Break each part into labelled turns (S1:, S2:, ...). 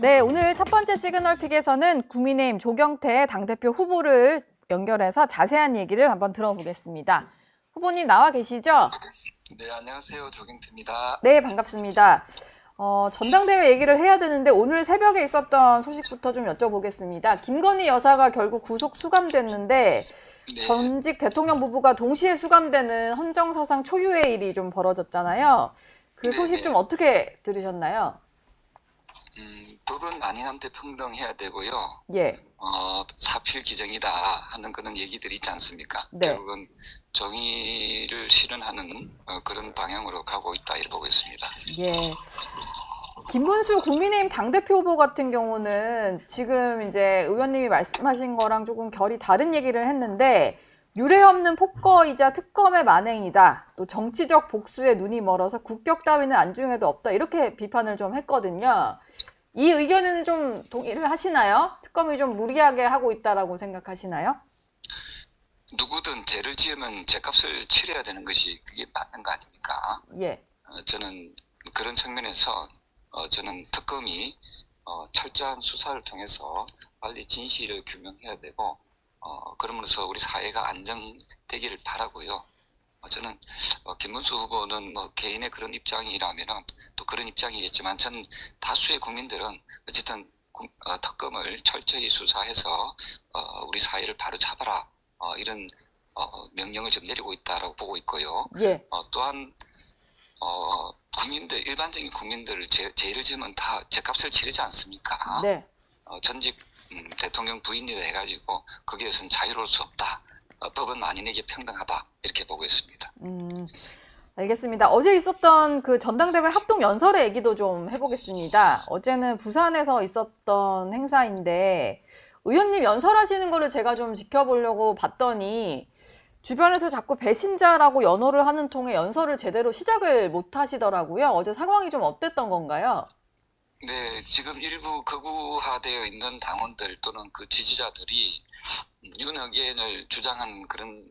S1: 네, 오늘 첫 번째 시그널픽에서는 국민의힘 조경태 당대표 후보를 연결해서 자세한 얘기를 한번 들어보겠습니다. 후보님 나와 계시죠?
S2: 네, 안녕하세요. 조경태입니다.
S1: 네, 반갑습니다. 전당대회 얘기를 해야 되는데 오늘 새벽에 있었던 소식부터 좀 여쭤보겠습니다. 김건희 여사가 결국 구속 수감됐는데
S2: 네,
S1: 전직 대통령 부부가 동시에 수감되는 헌정사상 초유의 일이 좀 벌어졌잖아요. 그 소식 좀 어떻게 들으셨나요?
S2: 법은 만인한테 평등해야 되고요.
S1: 예,
S2: 사필 규정이다 하는 그런 얘기들이 있지 않습니까?
S1: 네.
S2: 결국은 정의를 실현하는 그런 방향으로 가고 있다 이렇게 보고 있습니다.
S1: 예. 김문수 국민의힘 당대표 후보 같은 경우는 지금 이제 의원님이 말씀하신 거랑 조금 결이 다른 얘기를 했는데 유례 없는 폭거이자 특검의 만행이다. 또 정치적 복수에 눈이 멀어서 국격 따위는 안중에도 없다. 이렇게 비판을 좀 했거든요. 이 의견은 좀 동의를 하시나요? 특검이 좀 무리하게 하고 있다라고 생각하시나요?
S2: 누구든 죄를 지으면 죄값을 치러야 되는 것이 그게 맞는 거 아닙니까?
S1: 예.
S2: 저는 그런 측면에서 저는 특검이 철저한 수사를 통해서 빨리 진실을 규명해야 되고 그러면서 우리 사회가 안정되기를 바라고요. 저는 김문수 후보는 뭐 개인의 그런 입장이라면은 또 그런 입장이겠지만 저는 다수의 국민들은 어쨌든 특검을 철저히 수사해서 우리 사회를 바로 잡아라 이런 명령을 좀 내리고 있다라고 보고 있고요.
S1: 예.
S2: 또한 국민들 일반적인 국민들을 죄를 지으면 다 죄값을 치르지 않습니까?
S1: 네.
S2: 전직 대통령 부인이라 해가지고 거기에서는 자유로울 수 없다. 법은 만인에게 평등하다 이렇게 보고 있습니다.
S1: 알겠습니다. 어제 있었던 그 전당대회 합동 연설의 얘기도 좀 해보겠습니다. 어제는 부산에서 있었던 행사인데 의원님 연설하시는 거를 제가 좀 지켜보려고 봤더니 주변에서 자꾸 배신자라고 연호를 하는 통에 연설을 제대로 시작을 못 하시더라고요. 어제 상황이 좀 어땠던 건가요?
S2: 네, 지금 일부 극우화되어 있는 당원들 또는 그 지지자들이 윤핵관을 주장한 그런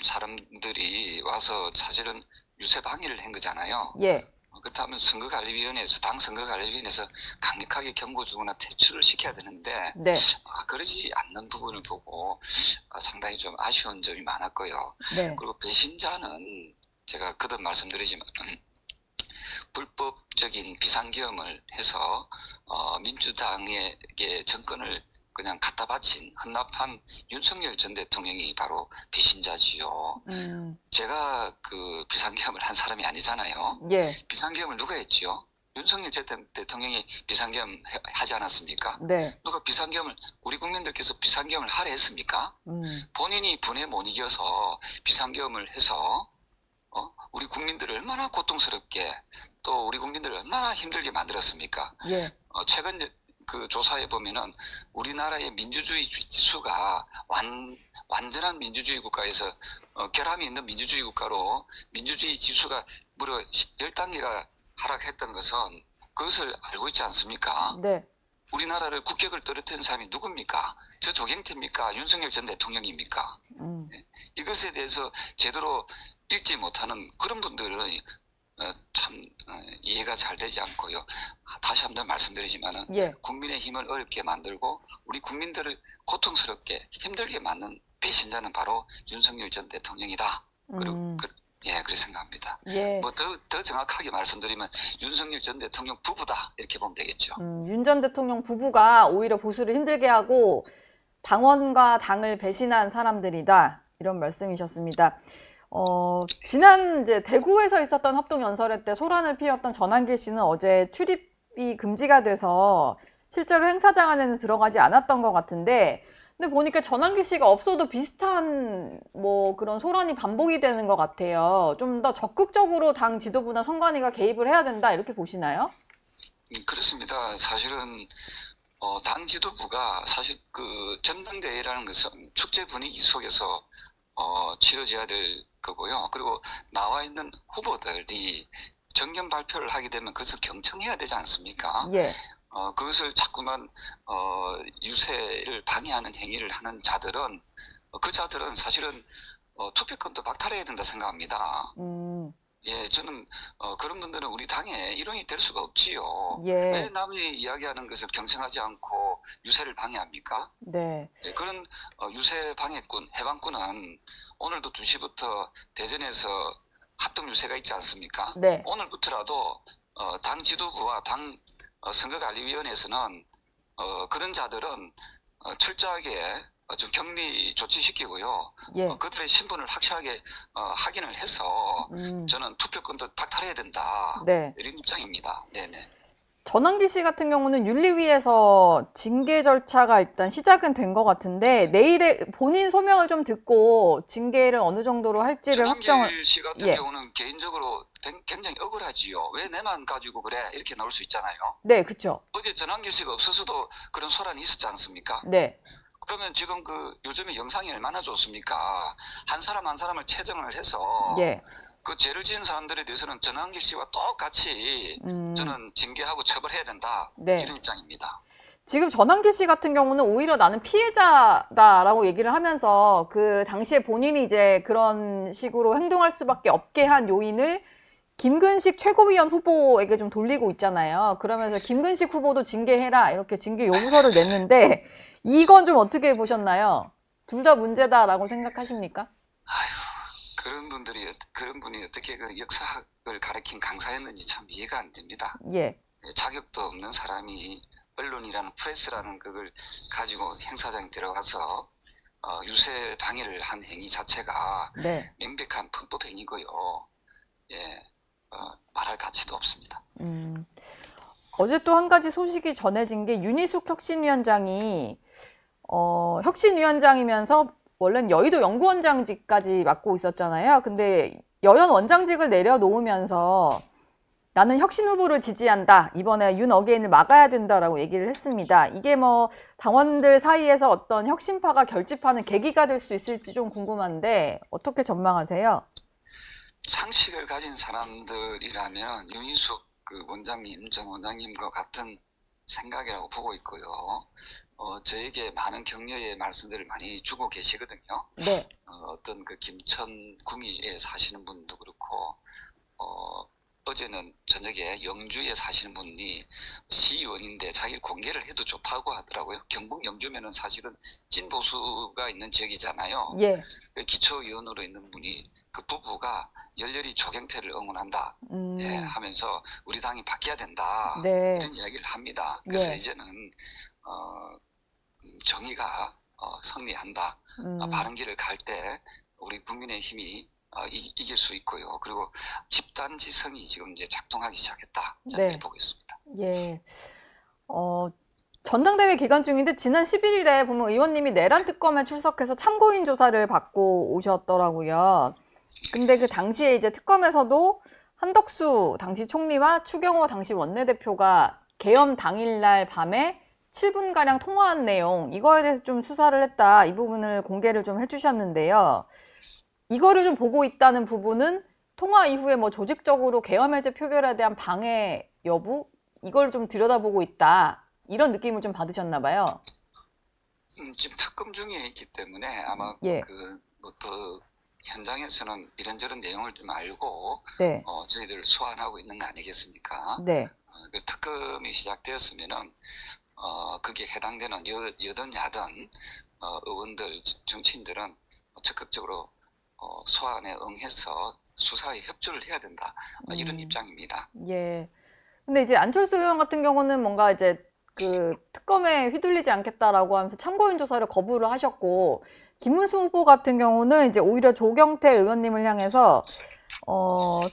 S2: 사람들이 와서 사실은 유세 방해를 한 거잖아요.
S1: 예.
S2: 그렇다면 선거관리위원회에서 당 선거관리위원회에서 강력하게 경고 주거나 퇴출을 시켜야 되는데
S1: 네.
S2: 그러지 않는 부분을 보고 상당히 좀 아쉬운 점이 많았고요.
S1: 네.
S2: 그리고 배신자는 제가 거듭 말씀드리지만 불법적인 비상계엄을 해서 민주당에게 정권을 그냥 갖다 바친 헌납한 윤석열 전 대통령이 바로 배신자지요. 제가 그 비상계엄을 한 사람이 아니잖아요.
S1: 예.
S2: 비상계엄을 누가 했지요? 윤석열 전 대통령이 비상계엄 하지 않았습니까?
S1: 네.
S2: 누가 비상계엄을 우리 국민들께서 비상계엄을 하려 했습니까? 본인이 분에 못 이겨서 비상계엄을 해서 우리 국민들을 얼마나 고통스럽게 또 우리 국민들을 얼마나 힘들게 만들었습니까?
S1: 예.
S2: 최근 그 조사에 보면은 우리나라의 민주주의 지수가 완전한 민주주의 국가에서 결함이 있는 민주주의 국가로 민주주의 지수가 무려 10단계가 하락했던 것은 그것을 알고 있지 않습니까?
S1: 네.
S2: 우리나라를 국격을 떨어뜨린 사람이 누굽니까? 저 조경태입니까? 윤석열 전 대통령입니까? 이것에 대해서 제대로 읽지 못하는 그런 분들은 참 이해가 잘 되지 않고요. 다시 한번 말씀드리지만은
S1: 예.
S2: 국민의 힘을 어렵게 만들고 우리 국민들을 고통스럽게 힘들게 만든 배신자는 바로 윤석열 전 대통령이다. 그리고 그렇게 생각합니다.
S1: 예.
S2: 뭐 더 정확하게 말씀드리면 윤석열 전 대통령 부부다 이렇게 보면 되겠죠.
S1: 윤 전 대통령 부부가 오히려 보수를 힘들게 하고 당원과 당을 배신한 사람들이다. 이런 말씀이셨습니다. 지난 이제 대구에서 있었던 합동연설회 때 소란을 피웠던 전한길 씨는 어제 출입이 금지가 돼서 실제로 행사장 안에는 들어가지 않았던 것 같은데, 근데 보니까 전한길 씨가 없어도 비슷한 뭐 그런 소란이 반복이 되는 것 같아요. 좀 더 적극적으로 당 지도부나 선관위가 개입을 해야 된다 이렇게 보시나요?
S2: 그렇습니다. 사실은 당 지도부가 사실 그 전당대회라는 것은 축제 분위기 속에서 치러져야 될 거고요. 그리고 나와 있는 후보들이 정견 발표를 하게 되면 그것을 경청해야 되지 않습니까?
S1: 예.
S2: 그것을 자꾸만 유세를 방해하는 행위를 하는 자들은 그 자들은 사실은 투표권도 박탈해야 된다 생각합니다. 예, 저는 그런 분들은 우리 당의 일원이 될 수가 없지요.
S1: 예,
S2: 왜 남이 이야기하는 것을 경청하지 않고 유세를 방해합니까?
S1: 네,
S2: 예, 그런 유세 방해꾼, 해방꾼은 오늘도 2시부터 대전에서 합동 유세가 있지 않습니까?
S1: 네,
S2: 오늘부터라도 당 지도부와 당 선거관리위원회에서는 그런 자들은 철저하게 좀 격리 조치시키고요.
S1: 예,
S2: 그들의 신분을 확실하게 확인을 해서
S1: 음,
S2: 저는 투표권도 박탈해야 된다.
S1: 네.
S2: 이런 입장입니다. 네네.
S1: 전환기 씨 같은 경우는 윤리위에서 징계 절차가 일단 시작은 된 것 같은데 내일에 본인 소명을 좀 듣고 징계를 어느 정도로 할지를 확정을.
S2: 전환길 씨 같은
S1: 예,
S2: 경우는 개인적으로 굉장히 억울하지요. 왜 내만 가지고 그래? 이렇게 나올 수 있잖아요.
S1: 네, 그쵸.
S2: 어제 전환길 씨가 없어서도 그런 소란이 있었지 않습니까?
S1: 네,
S2: 그러면 지금 그 요즘에 영상이 얼마나 좋습니까? 한 사람 한 사람을 채정을 해서
S1: 예,
S2: 그 죄를 지은 사람들에 대해서는 전환길 씨와 똑같이 저는 징계하고 처벌해야 된다.
S1: 네.
S2: 이런 입장입니다.
S1: 지금 전환기 씨 같은 경우는 오히려 나는 피해자다라고 얘기를 하면서 그 당시에 본인이 이제 그런 식으로 행동할 수밖에 없게 한 요인을 김근식 최고위원 후보에게 좀 돌리고 있잖아요. 그러면서 김근식 후보도 징계해라 이렇게 징계 요구서를 냈는데 이건 좀 어떻게 보셨나요? 둘 다 문제다라고 생각하십니까?
S2: 그런 분이 어떻게 그 역사학을 가르친 강사였는지 참 이해가 안 됩니다.
S1: 예,
S2: 자격도 없는 사람이 언론이라는 프레스라는 그걸 가지고 행사장에 들어가서 유세 방해를 한 행위 자체가
S1: 네.
S2: 명백한 불법 행위고요. 예, 말할 가치도 없습니다.
S1: 어제 또 한 가지 소식이 전해진 게 윤희숙 혁신위원장이 혁신위원장이면서 원래는 여의도 연구원장직까지 맡고 있었잖아요. 근데 여연 원장직을 내려놓으면서 나는 혁신 후보를 지지한다. 이번에 윤 어게인을 막아야 된다라고 얘기를 했습니다. 이게 뭐 당원들 사이에서 어떤 혁신파가 결집하는 계기가 될 수 있을지 좀 궁금한데 어떻게 전망하세요?
S2: 상식을 가진 사람들이라면 윤희숙 그 원장님, 전 원장님과 같은 생각이라고 보고 있고요. 저에게 많은 격려의 말씀들을 많이 주고 계시거든요.
S1: 네,
S2: 어떤 그 김천 구미에 사시는 분도 그렇고, 어제는 저녁에 영주에 사시는 분이 시의원인데 자기 공개를 해도 좋다고 하더라고요. 경북 영주면은 사실은 찐보수가 있는 지역이잖아요.
S1: 예,
S2: 기초의원으로 있는 분이 그 부부가 열렬히 조경태를 응원한다 예, 하면서 우리 당이 바뀌어야 된다
S1: 네,
S2: 이런 이야기를 합니다. 그래서
S1: 예,
S2: 이제는 정의가 승리한다. 바른 길을 갈 때 우리 국민의힘이 이길 수 있고요. 그리고 집단지성이 지금 이제 작동하기 시작했다. 저는
S1: 네,
S2: 이렇게 보고 있습니다.
S1: 예. 전당대회 기간 중인데 지난 11일에 보면 의원님이 내란 특검에 출석해서 참고인 조사를 받고 오셨더라고요. 근데 그 당시에 이제 특검에서도 한덕수 당시 총리와 추경호 당시 원내대표가 계엄 당일날 밤에 7분가량 통화한 내용, 이거에 대해서 좀 수사를 했다. 이 부분을 공개를 좀 해주셨는데요. 이거를 좀 보고 있다는 부분은 통화 이후에 뭐 조직적으로 계엄 해제 표결에 대한 방해 여부? 이걸 좀 들여다보고 있다. 이런 느낌을 좀 받으셨나 봐요.
S2: 지금 특검 중에 있기 때문에 아마
S1: 예,
S2: 더 현장에서는 이런저런 내용을 좀 알고
S1: 네,
S2: 저희들 소환하고 있는 거 아니겠습니까?
S1: 네,
S2: 그 특검이 시작되었으면은 그게 해당되는 여든 야든 의원들 정치인들은 적극적으로 소환에 응해서 수사에 협조를 해야 된다 이런 입장입니다.
S1: 예. 근데 이제 안철수 의원 같은 경우는 뭔가 이제 그 특검에 휘둘리지 않겠다라고 하면서 참고인 조사를 거부를 하셨고, 김문수 후보 같은 경우는 이제 오히려 조경태 의원님을 향해서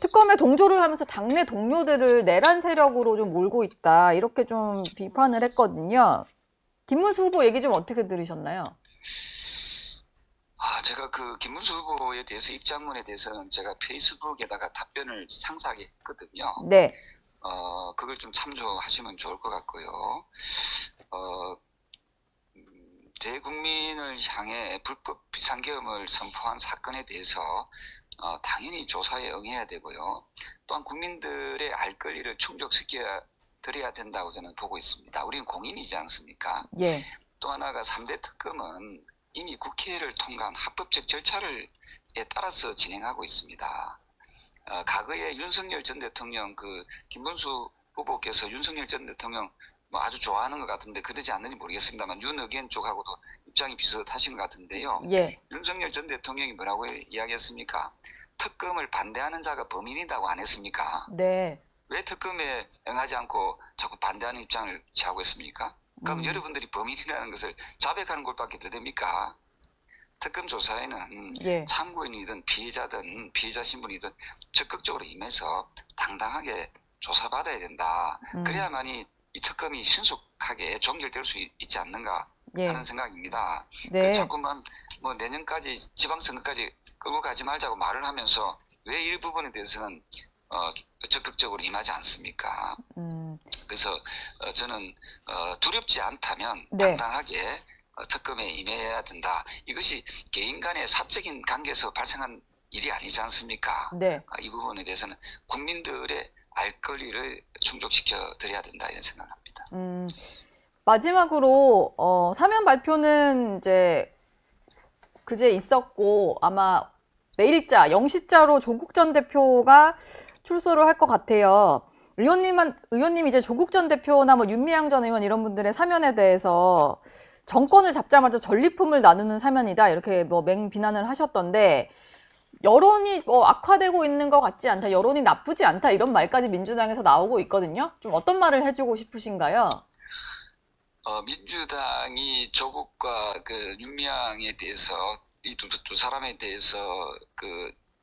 S1: 특검에 동조를 하면서 당내 동료들을 내란 세력으로 좀 몰고 있다. 이렇게 좀 비판을 했거든요. 김문수 후보 얘기 좀 어떻게 들으셨나요?
S2: 제가 그 김문수 후보에 대해서 입장문에 대해서는 제가 페이스북에다가 답변을 상세하게 했거든요.
S1: 네,
S2: 그걸 좀 참조하시면 좋을 것 같고요. 대국민을 향해 불법 비상계엄을 선포한 사건에 대해서 당연히 조사에 응해야 되고요. 또한 국민들의 알 권리를 충족시켜 드려야 된다고 저는 보고 있습니다. 우리는 공인이지 않습니까?
S1: 예,
S2: 또 하나가 3대 특검은 이미 국회를 통과한 합법적 절차를 따라서 진행하고 있습니다. 과거에 윤석열 전 대통령 김문수 후보께서 윤석열 전 대통령 뭐 아주 좋아하는 것 같은데 그러지 않는지 모르겠습니다만 윤 의견 쪽하고도 입장이 비슷하신 것 같은데요.
S1: 예.
S2: 윤석열 전 대통령이 뭐라고 이야기했습니까? 특검을 반대하는 자가 범인이라고 안 했습니까?
S1: 네.
S2: 왜 특검에 응하지 않고 자꾸 반대하는 입장을 취하고 있습니까? 그럼 여러분들이 범인이라는 것을 자백하는 것밖에 더 됩니까? 특검 조사에는
S1: 예.
S2: 참고인이든 피해자든 피해자 신분이든 적극적으로 임해서 당당하게 조사받아야 된다. 그래야만이 이 특검이 신속하게 종결될 수 있지 않는가
S1: 예.
S2: 하는 생각입니다.
S1: 네.
S2: 자꾸만 뭐 내년까지 지방선거까지 끌고 가지 말자고 말을 하면서 왜 일부분에 대해서는 적극적으로 임하지 않습니까? 그래서 저는 두렵지 않다면
S1: 네.
S2: 당당하게 특검에 임해야 된다. 이것이 개인 간의 사적인 관계에서 발생한 일이 아니지 않습니까?
S1: 네.
S2: 이 부분에 대해서는 국민들의 알 권리를 충족시켜 드려야 된다 이런 생각을 합니다.
S1: 마지막으로 사면 발표는 이제 그제 있었고 아마 내일자 0시자로 조국 전 대표가 출소를 할 것 같아요. 의원님 이제 조국 전 대표나 뭐 윤미향 전 의원 이런 분들의 사면에 대해서 정권을 잡자마자 전리품을 나누는 사면이다 이렇게 뭐 맹비난을 하셨던데 여론이 악화되고 있는 것 같지 않다, 여론이 나쁘지 않다 이런 말까지 민주당에서 나오고 있거든요. 좀 어떤 말을 해주고 싶으신가요?
S2: 민주당이 조국과 윤미향에 대해서 이 두 사람에 대해서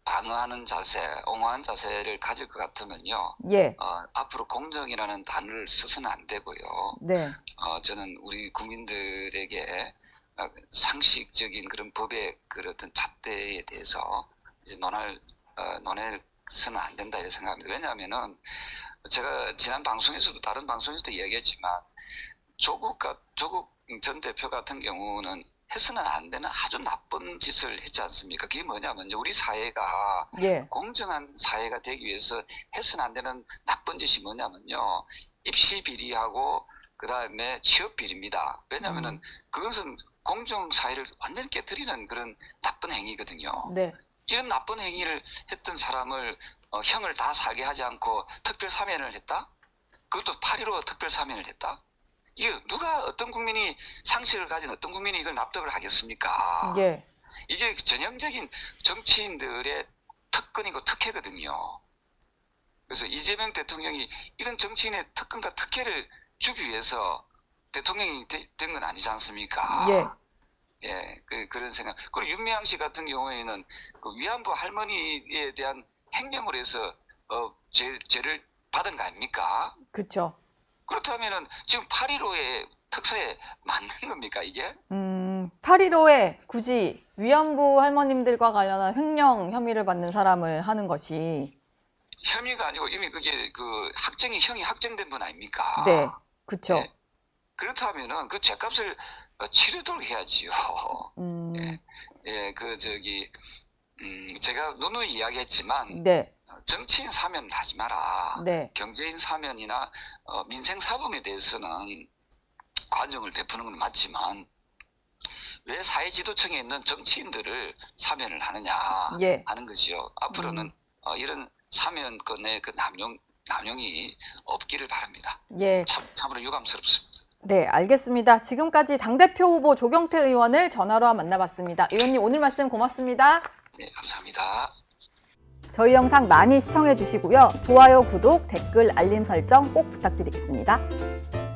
S2: 방어하는 자세, 옹호하는 자세를 가질 것 같으면요.
S1: 예.
S2: 앞으로 공정이라는 단어를 써서는 안 되고요.
S1: 네.
S2: 저는 우리 국민들에게 상식적인 그런 법의 어떤 잣대에 대해서 이제 논해서는 안 된다 이렇게 생각합니다. 왜냐하면은 제가 지난 방송에서도 다른 방송에서도 이야기했지만 조국 전 대표 같은 경우는 해서는 안 되는 아주 나쁜 짓을 했지 않습니까? 그게 뭐냐면요. 우리 사회가
S1: 예.
S2: 공정한 사회가 되기 위해서 해서는 안 되는 나쁜 짓이 뭐냐면요. 입시 비리하고 그다음에 취업 비리입니다. 왜냐하면은 그것은 공정 사회를 완전히 깨뜨리는 그런 나쁜 행위거든요.
S1: 네.
S2: 이런 나쁜 행위를 했던 사람을 형을 다 살게 하지 않고 특별 사면을 했다? 그것도 8.15 특별 사면을 했다? 이게 어떤 국민이 상식을 가진 어떤 국민이 이걸 납득을 하겠습니까?
S1: 예.
S2: 이게 전형적인 정치인들의 특권이고 특혜거든요. 그래서 이재명 대통령이 이런 정치인의 특권과 특혜를 주기 위해서 대통령이 된 건 아니지 않습니까?
S1: 예.
S2: 예, 그런 생각. 그리고 윤미향 씨 같은 경우에는 위안부 할머니에 대한 횡령을 해서 죄를 받은 거 아닙니까?
S1: 그쵸.
S2: 그렇다면은 지금 8.15의 특사에 맞는 겁니까 이게?
S1: 8.15에 굳이 위안부 할머님들과 관련한 횡령 혐의를 받는 사람을 하는 것이
S2: 혐의가 아니고 이미 그게 형이 확정된 분 아닙니까?
S1: 네. 그쵸.
S2: 예. 그렇다면은 그 죄값을 치르도록 해야지요. 예, 제가 누누이 이야기했지만
S1: 네.
S2: 정치인 사면을 하지 마라.
S1: 네.
S2: 경제인 사면이나 민생 사범에 대해서는 관용을 베푸는 건 맞지만 왜 사회지도층에 있는 정치인들을 사면을 하느냐
S1: 예.
S2: 하는 것이요. 앞으로는 이런 사면권의 남용이 없기를 바랍니다.
S1: 예.
S2: 참으로 유감스럽습니다.
S1: 네, 알겠습니다. 지금까지 당대표 후보 조경태 의원을 전화로 만나봤습니다. 의원님 오늘 말씀 고맙습니다.
S2: 네, 감사합니다.
S1: 저희 영상 많이 시청해 주시고요. 좋아요, 구독, 댓글, 알림 설정 꼭 부탁드리겠습니다.